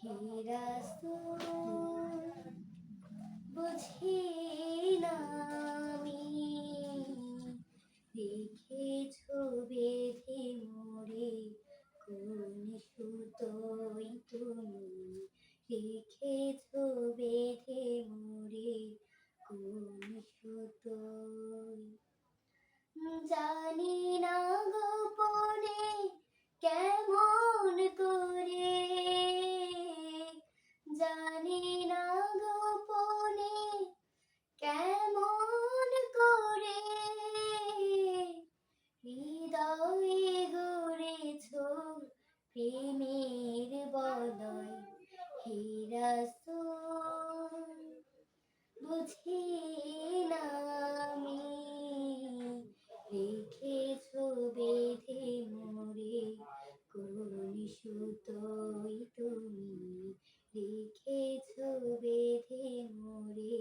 হে রাসূল বুঝি না আমি রেখেছ বেঁধে মোরে কোন সুতোয় তুমি রেখেছ বেঁধে মোরে কোন সুতোয় জানি না গোপনে কেমন করে জানি না গোপনে কেমন করে হৃদয়ে গড়েছ প্রেমের বলয় হে রাসূল বুঝি না আমি রেখেছ বেঁধে মোরে কোন সুতোয় তুমি রেখেছ বেঁধে মোরে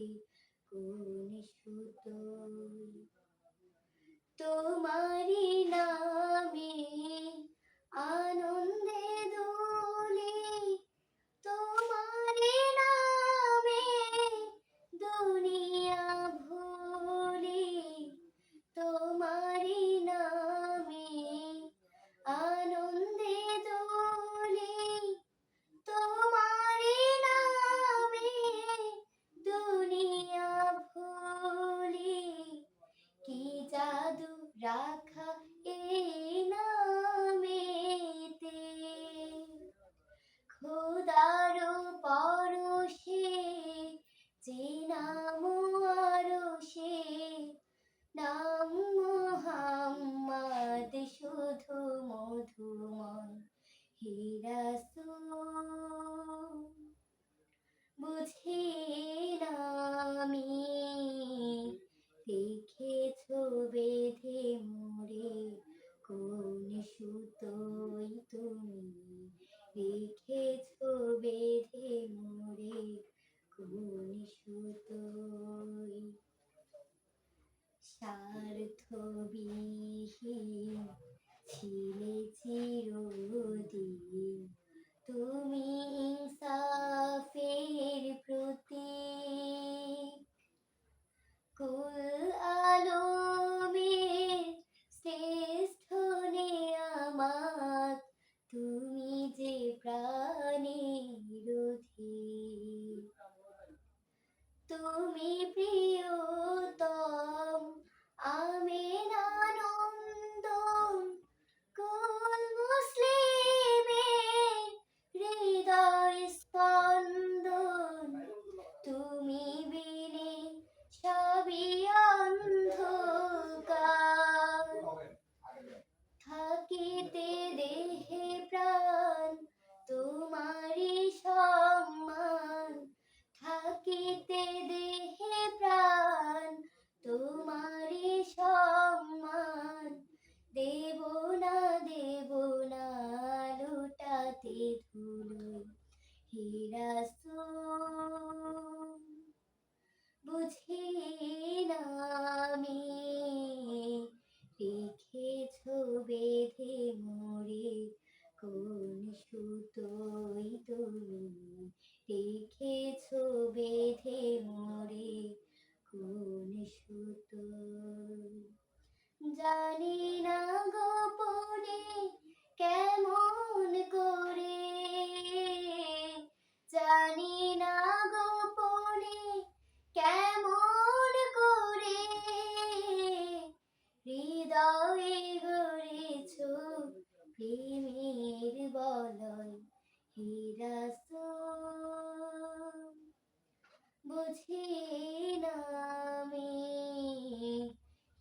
কোন সুতোয় তোমারি নামে আনন্দে দোলে তোমারি নামে দুনিয়া ভুলি তোমারি নামে আনন্দে দোলে তোমারি নামে দুনিয়া ভুলি কি জাদু রাখা এই নামেতে খোদার পরশে যে নাম আরশে নাম মুহাম্মদ শুধু মধুময় হে রাসূল বুঝি না আমি রেখেছ বেঁধে মোরে কোন সুতোয় তুমি রেখেছ বেঁধে মোরে কোন সুতোয় স্বার্থবিহীন ছিলে চিরদিন তুমি ইনসাফের প্রতীক কুল আলমের শ্রেষ্ঠ নেয়ামত তুমি যে প্রাণের অধিক তুমি প্রিয়তম আমেনানন্দন কুল মুসলিমের হৃদয় স্পন্দন তুমি বিনে সবই অন্ধকার থাকিতে দেহে প্রাণ তোমারি সম্মান থাকিতে দেহে প্রাণ তোমারি সম্মান দেব না লুটাতে ধুলো হে রাসূল বুঝি না আমি রেখেছ বেঁধে মোরে কোন সুতোয় তুমি রেখেছ বেঁধে মোরে কোন সুতোয় জানি না গোপনে কেমন করে জানি না গোপনে কেমন করে হৃদয়ে গড়েছ প্রেমের বলয় হে রাসূল বুঝি না আমি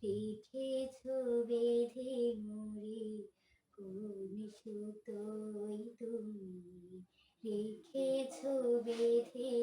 রেখেছ বেঁধে মোরে কোন সুতোয় তুমি রেখেছ বেঁধে